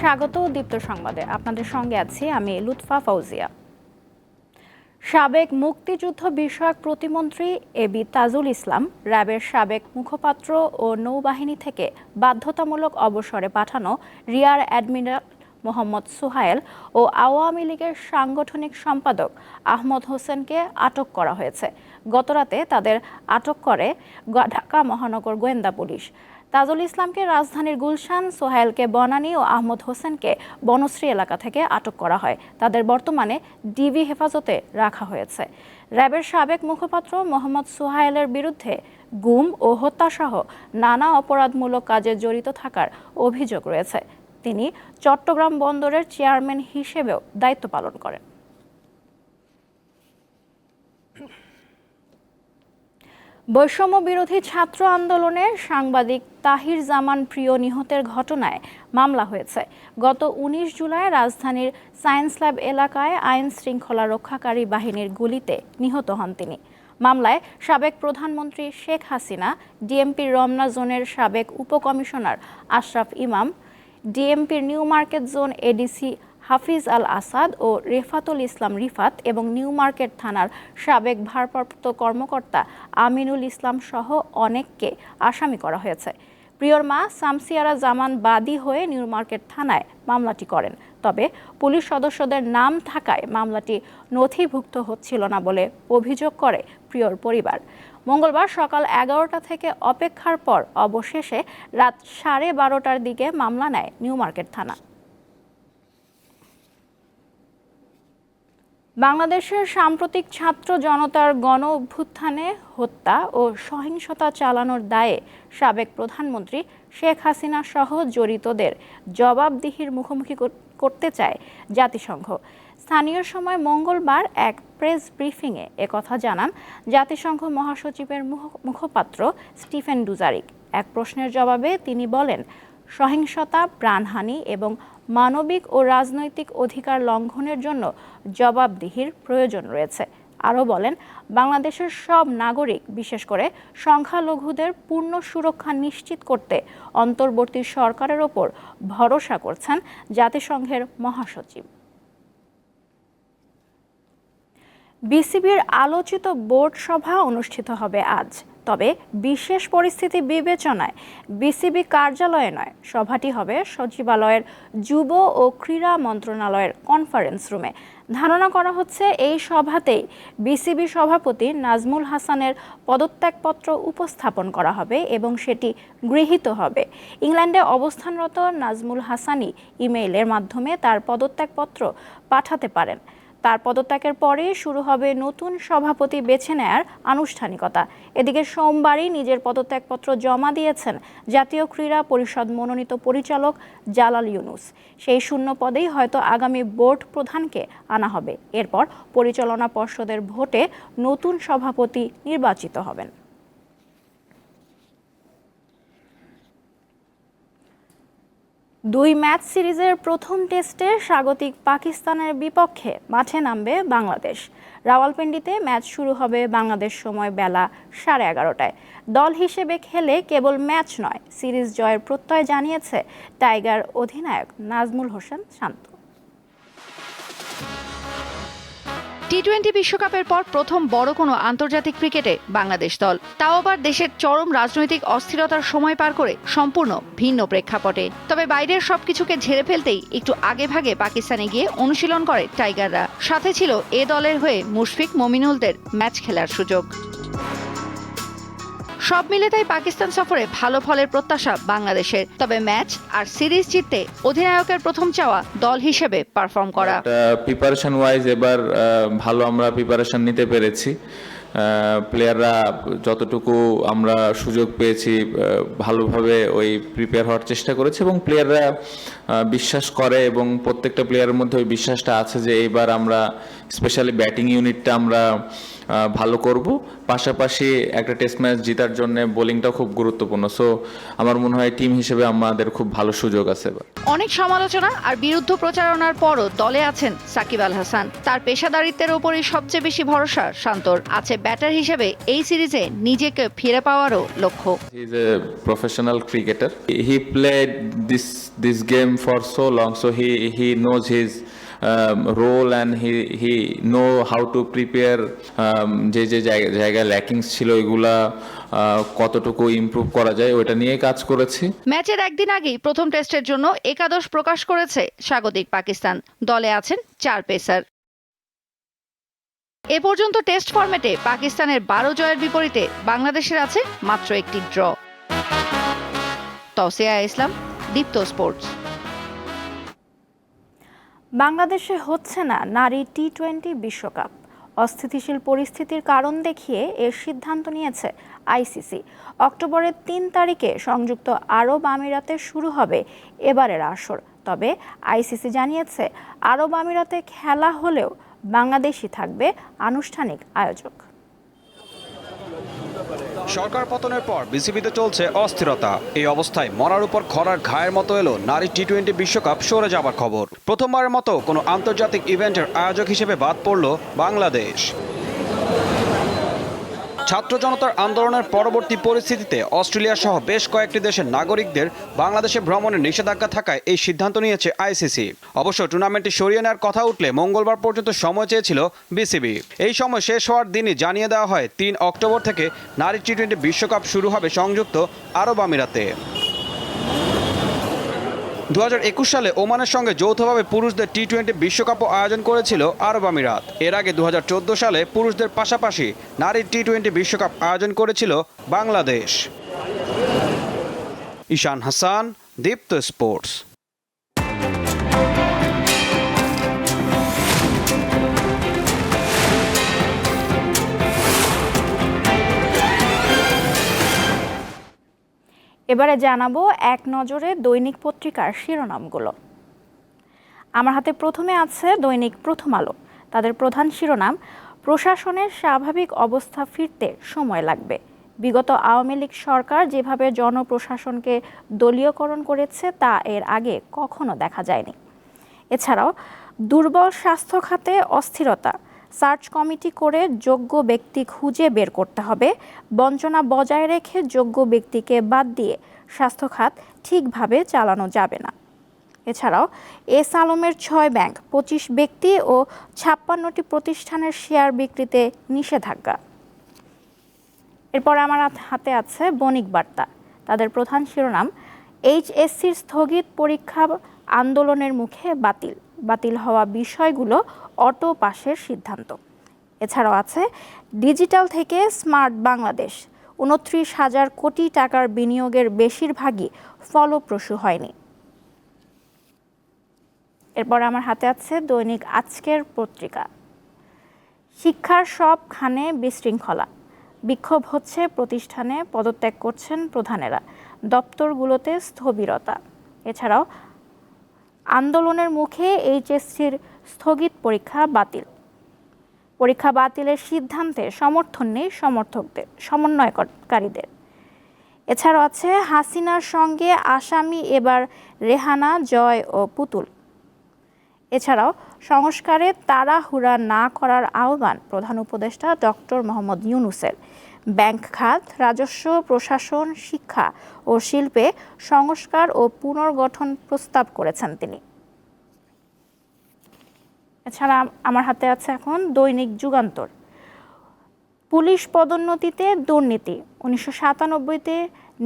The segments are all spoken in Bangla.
স্বাগত দীপ্ত সংবাদে। আপনাদের সঙ্গে আছি আমি লুৎফা ফৌজিয়া। সাবেক মুক্তিযুদ্ধ বিষয়ক প্রতিমন্ত্রী এবি তাজুল ইসলাম, র্যাবের সাবেক মুখপাত্র ও নৌবাহিনী থেকে বাধ্যতামূলক অবসরে পাঠানো রিয়ার অ্যাডমিরাল মোহাম্মদ সুহায়েল ও আওয়ামী লীগের সাংগঠনিক সম্পাদক আহমদ হোসেনকে আটক করা হয়েছে। গতরাতে তাদের আটক করে ঢাকা মহানগর গোয়েন্দা পুলিশ। তাজুল ইসলামকে রাজধানীর গুলশান, সোহাইলকে বনানী ও আহমদ হোসেনকে বনশ্রী এলাকা থেকে আটক করা হয়। তাদের বর্তমানে ডিবি হেফাজতে রাখা হয়েছে। র্যাবের সাবেক মুখপাত্র মোহাম্মদ সুহাইলের বিরুদ্ধে গুম ও হত্যাসহ নানা অপরাধমূলক কাজে জড়িত থাকার অভিযোগ রয়েছে। তিনি চট্টগ্রাম বন্দরের চেয়ারম্যান হিসেবেও দায়িত্ব পালন করেন। বৈষম্য বিরোধী ছাত্র আন্দোলনের সাংবাদিক তাহির জামান প্রিয় নিহতের ঘটনায় মামলা হয়েছে। গত ১৯ জুলাই রাজধানীর সায়েন্স ল্যাব এলাকায় আইন শৃঙ্খলা রক্ষাকারী বাহিনীর গুলিতে নিহত হন তিনি। মামলায় সাবেক প্রধানমন্ত্রী শেখ হাসিনা, ডিএমপির রমনা জোনের সাবেক উপকমিশনার আশরাফ ইমাম, ডিএমপির নিউ মার্কেট জোন এডিসি হাফিজ আল আসাদ ও রেফাতুল ইসলাম রিফাত এবং নিউ মার্কেট থানার সাবেক ভারপ্রাপ্ত কর্মকর্তা আমিনুল ইসলাম সহ অনেককে আসামি করা হয়েছে। প্রিয়র মা শামসিয়ারা জামান বাদী হয়ে নিউ মার্কেট থানায় মামলাটি করেন। তবে পুলিশ সদস্যদের নাম থাকায় মামলাটি নথিভুক্ত হচ্ছিল না বলে অভিযোগ করে প্রিয়র পরিবার। মঙ্গলবার সকাল ১১টা থেকে অপেক্ষার পর অবশেষে রাত 12:30টার দিকে মামলা নেয় নিউ মার্কেট থানা। বাংলাদেশের সাম্প্রতিক ছাত্র জনতার গণ অভ্যুত্থানে হত্যা ও সহিংসতা চালানোর দায়ে সাবেক প্রধানমন্ত্রী শেখ হাসিনা সহ জড়িতদের জবাবদিহির মুখোমুখি করতে চায় জাতিসংঘ। স্থানীয় সময় মঙ্গলবার এক প্রেস ব্রিফিংয়ে একথা জানান জাতিসংঘ মহাসচিবের মুখপাত্র স্টিফেন ডুজারিক। এক প্রশ্নের জবাবে তিনি বলেন, সহিংসতা, প্রাণহানি এবং মানবিক ও রাজনৈতিক অধিকার লঙ্ঘনের জন্য জবাবদিহির প্রয়োজন রয়েছে। আরও বলেন, বাংলাদেশের সব নাগরিক, বিশেষ করে সংখ্যালঘুদের পূর্ণ সুরক্ষা নিশ্চিত করতে অন্তর্বর্তী সরকারের ওপর ভরসা করছেন জাতিসংঘের মহাসচিব। বিসিবির আলোচিত বোর্ড সভা অনুষ্ঠিত হবে আজ। তবে বিশেষ পরিস্থিতি বিবেচনায় বিসিবি কার্যালয়ে নয়, সভাটি হবে সচিবালয়ের যুব ও ক্রীড়া মন্ত্রণালয়ের কনফারেন্স রুমে। ধারণা করা হচ্ছে এই সভাতেই বিসিবি সভাপতি নাজমুল হাসানের পদত্যাগপত্র উপস্থাপন করা হবে এবং সেটি গৃহীত হবে। ইংল্যান্ডে অবস্থানরত নাজমুল হাসানই ইমেইলের মাধ্যমে তার পদত্যাগপত্র পাঠাতে পারেন। তার পদত্যাগের পরে শুরু হবে নতুন সভাপতি বেছে নেয়ার আনুষ্ঠানিকতা। এদিকে সোমবারই নিজের পদত্যাগপত্র জমা দিয়েছেন জাতীয় ক্রীড়া পরিষদ মনোনীত পরিচালক জালাল ইউনুস। সেই শূন্য পদেই হয়তো আগামী বোর্ড প্রধানকে আনা হবে। এরপর পরিচালনা পর্ষদের ভোটে নতুন সভাপতি নির্বাচিত হবেন। দুই ম্যাচ সিরিজের প্রথম টেস্টে স্বাগতিক পাকিস্তানের বিপক্ষে মাঠে নামবে বাংলাদেশ। রাওয়ালপিন্ডিতে ম্যাচ শুরু হবে বাংলাদেশ সময় বেলা 11:30টায়। দল হিসেবে খেলে কেবল ম্যাচ নয়, সিরিজ জয়ের প্রত্যয় জানিয়েছে টাইগার অধিনায়ক নাজমুল হোসেন শান্ত। টি-20 বিশ্বকাপের পর প্রথম বড় কোনো আন্তর্জাতিক ক্রিকেটে বাংলাদেশ দল, তাও আবার দেশের চরম রাজনৈতিক অস্থিরতার সময় পার করে সম্পূর্ণ ভিন্ন প্রেক্ষাপটে। তবে বাইরের সবকিছুকে ঝেড়ে ফেলতেই একটু আগে ভাগে পাকিস্তানে গিয়ে অনুশীলন করে টাইগাররা। সাথে ছিল এ দলের হয়ে মুশফিক, মমিনুলদের ম্যাচ খেলার সুযোগ। সব মিলে তাই পাকিস্তান সফরে ভালো ফলের প্রত্যাশা বাংলাদেশের। তবে ম্যাচ আর সিরিজ জিততে অধিনায়কের প্রথম চাওয়া দল হিসেবে পারফর্ম করা। প্রিপারেশন ওয়াইজ এবার ভালো আমরা প্রিপারেশন নিতে পেরেছি। প্লেয়াররা যতটুকু আমরা সুযোগ পেয়েছি ভালোভাবে ওই প্রিপেয়ার হওয়ার চেষ্টা করেছে এবং প্লেয়াররা বিশ্বাস করে এবং প্রত্যেকটা প্লেয়ারের মধ্যে ওই বিশ্বাসটা আছে যে এইবার আমরা স্পেশালি ব্যাটিং ইউনিটটা আমরা ভালো করব পাশাপাশি একটা টেস্ট ম্যাচ জেতার জন্য বোলিংটাও খুব গুরুত্বপূর্ণ। সো আমার মনে হয় টিম হিসেবে আমাদের খুব ভালো সুযোগ আছে এবার। অনেক সমালোচনা আর বিরুদ্ধ প্রচারণার পরও দলে আছেন সাকিব আল হাসান। তার পেশাদারিত্বের ওপরই সবচেয়ে বেশি ভরসা শান্তর। আছে ব্যাটার হিসেবে এই সিরিজে নিজেকে ফিরে পাওয়ারও লক্ষ্য। He is a professional cricketer. He played this game for so long, so he knows his role and he know how to prepare. যে জায়গায় ল্যাকিংস ছিল এগুলা কতটুকু ইমপ্রুভ করা যায় ওটা নিয়ে কাজ করেছি। ম্যাচের একদিন আগেই প্রথম টেস্টের জন্য একাদশ প্রকাশ করেছে স্বাগতিক পাকিস্তান। দলে আছেন 4 পেসার। এ পর্যন্ত টেস্ট ফরম্যাটে পাকিস্তানের 12 জয়ের বিপরীতে বাংলাদেশের আছে মাত্র একটি ড্র। তৌসিয়া ইসলাম, দীপ্ত স্পোর্টস। বাংলাদেশে হচ্ছে না নারী টি-20 বিশ্বকাপ। অস্থিতিশীল পরিস্থিতির কারণ দেখিয়ে এর সিদ্ধান্ত নিয়েছে আইসিসি। অক্টোবরের 3 তারিখে সংযুক্ত আরব আমিরাতে শুরু হবে এবারের আসর। তবে আইসিসি জানিয়েছে আরব আমিরাতে খেলা হলেও বাংলাদেশই থাকবে আনুষ্ঠানিক আয়োজক। সরকার পতনের পর বিসিবিতে চলছে অস্থিরতা। এই অবস্থায় মরার উপর খরার ঘায়ের মতো এলো নারী টি-20 বিশ্বকাপ সরে যাবার খবর। প্রথমবারের মতো কোনো আন্তর্জাতিক ইভেন্টের আয়োজক হিসেবে বাদ পড়ল বাংলাদেশ। ছাত্র জনতার আন্দোলনের পরবর্তী পরিস্থিতিতে অস্ট্রেলিয়া সহ বেশ কয়েকটি দেশের নাগরিকদের বাংলাদেশে ভ্রমণের নিষেধাজ্ঞা থাকায় এই সিদ্ধান্ত নিয়েছে আইসিসি। অবশ্য টুর্নামেন্টটি সরিয়ে নেওয়ার কথা উঠলে মঙ্গলবার পর্যন্ত সময় চেয়েছিল বিসিবি। এই সময় শেষ হওয়ার দিনই জানিয়ে দেওয়া হয় 3 অক্টোবর থেকে নারী টি-20 বিশ্বকাপ শুরু হবে সংযুক্ত আরব আমিরাতে। 2021 সালে ওমানের সঙ্গে যৌথভাবে পুরুষদের টি-20 বিশ্বকাপও আয়োজন করেছিল আরব আমিরাত। এর আগে 2014 সালে পুরুষদের পাশাপাশি নারী টি-20 বিশ্বকাপ আয়োজন করেছিল বাংলাদেশ। ঈশান হাসান, দীপ্ত স্পোর্টস। এবারে জানাবো এক নজরে দৈনিক পত্রিকার শিরোনামগুলো। আমার হাতে প্রথমে আছে দৈনিক প্রথম আলো। তাদের প্রধান শিরোনাম, প্রশাসনের স্বাভাবিক অবস্থা ফিরতে সময় লাগবে। বিগত আওয়ামী লীগ সরকার যেভাবে জনপ্রশাসনকে দলীয়করণ করেছে তা এর আগে কখনো দেখা যায়নি। এছাড়াও দুর্বল স্বাস্থ্য খাতে অস্থিরতা, সার্চ কমিটি করে যোগ্য ব্যক্তি খুঁজে বের করতে হবে। বঞ্চনা বজায় রেখে যোগ্য ব্যক্তিকে বাদ দিয়ে স্বাস্থ্য খাত ঠিকভাবে চালানো যাবে না। এছাড়াও এস আলমের 6 ব্যাংক, 25 ব্যক্তি ও 56টি প্রতিষ্ঠানের শেয়ার বিক্রিতে নিষেধাজ্ঞা। এরপর আমার হাতে আছে বণিক বার্তা। তাদের প্রধান শিরোনাম, এইচএসসির স্থগিত পরীক্ষা আন্দোলনের মুখে বাতিল হওয়া বিষয়গুলো অটো পাসের সিদ্ধান্ত। এছাড়াও আছে ডিজিটাল থেকে স্মার্ট বাংলাদেশ, 29,000 কোটি টাকার বিনিয়োগের বেশিরভাগই ফলপ্রসূ হয়নি। এরপর আমার হাতে আছে দৈনিক আজকের পত্রিকা। শিক্ষার সবখানে বিশৃঙ্খলা, বিক্ষোভ হচ্ছে প্রতিষ্ঠানে, পদত্যাগ করছেন প্রধানেরা, দপ্তরগুলোতে স্থবিরতা। এছাড়াও আন্দোলনের মুখে এইচএসসির স্থগিত পরীক্ষা বাতিলের সিদ্ধান্তে সমর্থন নেই সমন্বয়কারীদের। এছাড়াও আছে হাসিনার সঙ্গে আসামি এবার রেহানা, জয় ও পুতুল। এছাড়াও সংস্কারে তাড়াহুড়া না করার আহ্বান প্রধান উপদেষ্টা ডক্টর মোহাম্মদ ইউনূসের। ব্যাংক খাত, রাজস্ব, প্রশাসন, শিক্ষা ও শিল্পে সংস্কার ও পুনর্গঠন প্রস্তাব করেছেন তিনি। এছাড়া আমার হাতে আছে এখন দৈনিক যুগান্তর। পুলিশ পদোন্নতিতে দুর্নীতি, 1997-তে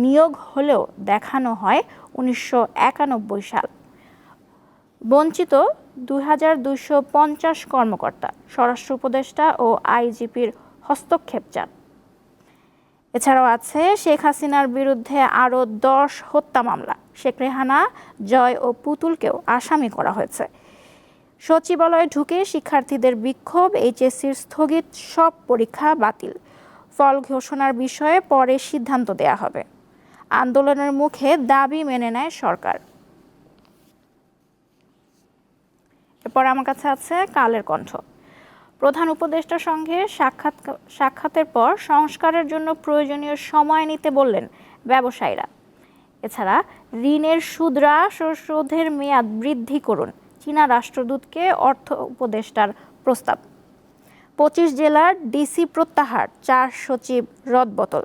নিয়োগ হলেও দেখানো হয় 1991 সাল। বঞ্চিত 2250 কর্মকর্তা, স্বরাষ্ট্র উপদেষ্টা ও আইজিপির হস্তক্ষেপ চান। এছাড়াও আছে শেখ হাসিনার বিরুদ্ধে আরও 10 হত্যা মামলা, শেখ রেহানা, জয় ও পুতুলকেও আসামি করা হয়েছে। সচিবালয়ে ঢুকে শিক্ষার্থীদের বিক্ষোভ, এইচএসসির স্থগিত সব পরীক্ষা বাতিল, ফল ঘোষণার বিষয়ে পরে সিদ্ধান্ত দেয়া হবে। আন্দোলনের মুখে দাবি মেনে নেয় সরকার। এরপর আমার কাছে আছে কালের কণ্ঠ। প্রধান উপদেষ্টার সঙ্গে সাক্ষাতের পর সংস্কারের জন্য প্রয়োজনীয় সময় নিতে বললেন ব্যবসায়ীরা। এছাড়া ঋণের সুদ হ্রাস ও শোধের মেয়াদ বৃদ্ধি করুন চীনা রাষ্ট্রদূতকে অর্থ উপদেষ্টার প্রস্তাব। 25 জেলার ডিসি প্রত্যাহার, 4 সচিব রদবদল,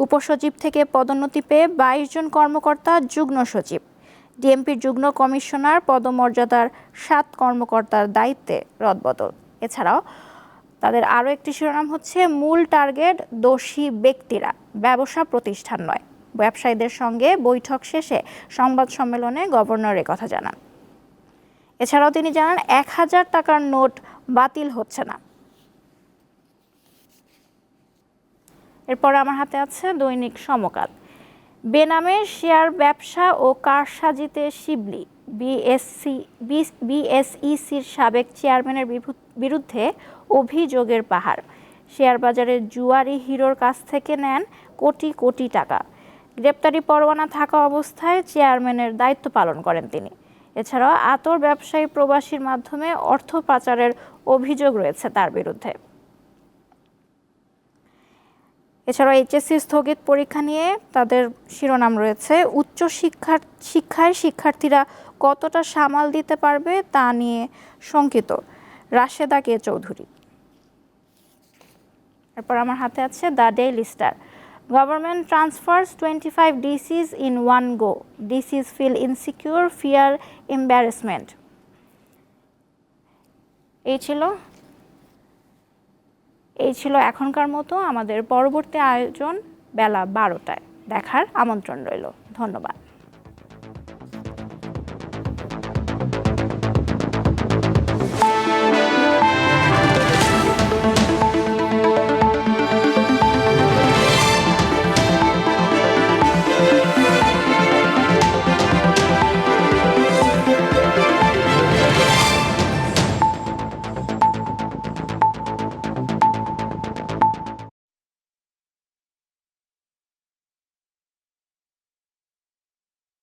উপসচিব থেকে পদোন্নতি পেয়ে 22 জন কর্মকর্তা যুগ্ম সচিব। ডিএমপির যুগ্ম কমিশনার পদমর্যাদার 7 কর্মকর্তার দায়িত্বে রদবদল। এছাড়াও তাদের আরও একটি শিরোনাম হচ্ছে মূল টার্গেট দোষী ব্যক্তিরা, ব্যবসা প্রতিষ্ঠান নয়। ব্যবসায়ীদের সঙ্গে বৈঠক শেষে সংবাদ সম্মেলনে গভর্নর একথা জানান। এছাড়াও তিনি জানান 1000 টাকার নোট বাতিল হচ্ছে না। এরপর আমার হাতে আছে দৈনিক সমকাল। বেনামে শেয়ার ব্যবসা ও কারসাজিতে শিবলি, বিএসইসির সাবেক চেয়ারম্যানের বিরুদ্ধে অভিযোগের পাহাড়। শেয়ার বাজারে জুয়ারি হিরোর কাছ থেকে নেন কোটি কোটি টাকা। গ্রেপ্তারি পরোয়ানা থাকা অবস্থায় চেয়ারম্যানের দায়িত্ব পালন করেন তিনি। এছাড়াও আতর ব্যবসায়ী প্রবাসীর মাধ্যমে অর্থ পাচারের অভিযোগ রয়েছে তার বিরুদ্ধে। এছাড়াও এইচএসসি স্থগিত পরীক্ষা নিয়ে তাদের শিরোনাম রয়েছে উচ্চ শিক্ষায় শিক্ষার্থীরা কতটা সামাল দিতে পারবে তা নিয়ে শঙ্কিত রাশেদা কে চৌধুরী। এরপর আমার হাতে আছে the Daily Star. Government transfers 25 DCs in one go, DCs feel insecure, fear embarrassment. এই ছিল এখনকার মতো। আমাদের পরবর্তী আয়োজন বেলা 12টায় দেখার আমন্ত্রণ রইল। ধন্যবাদ।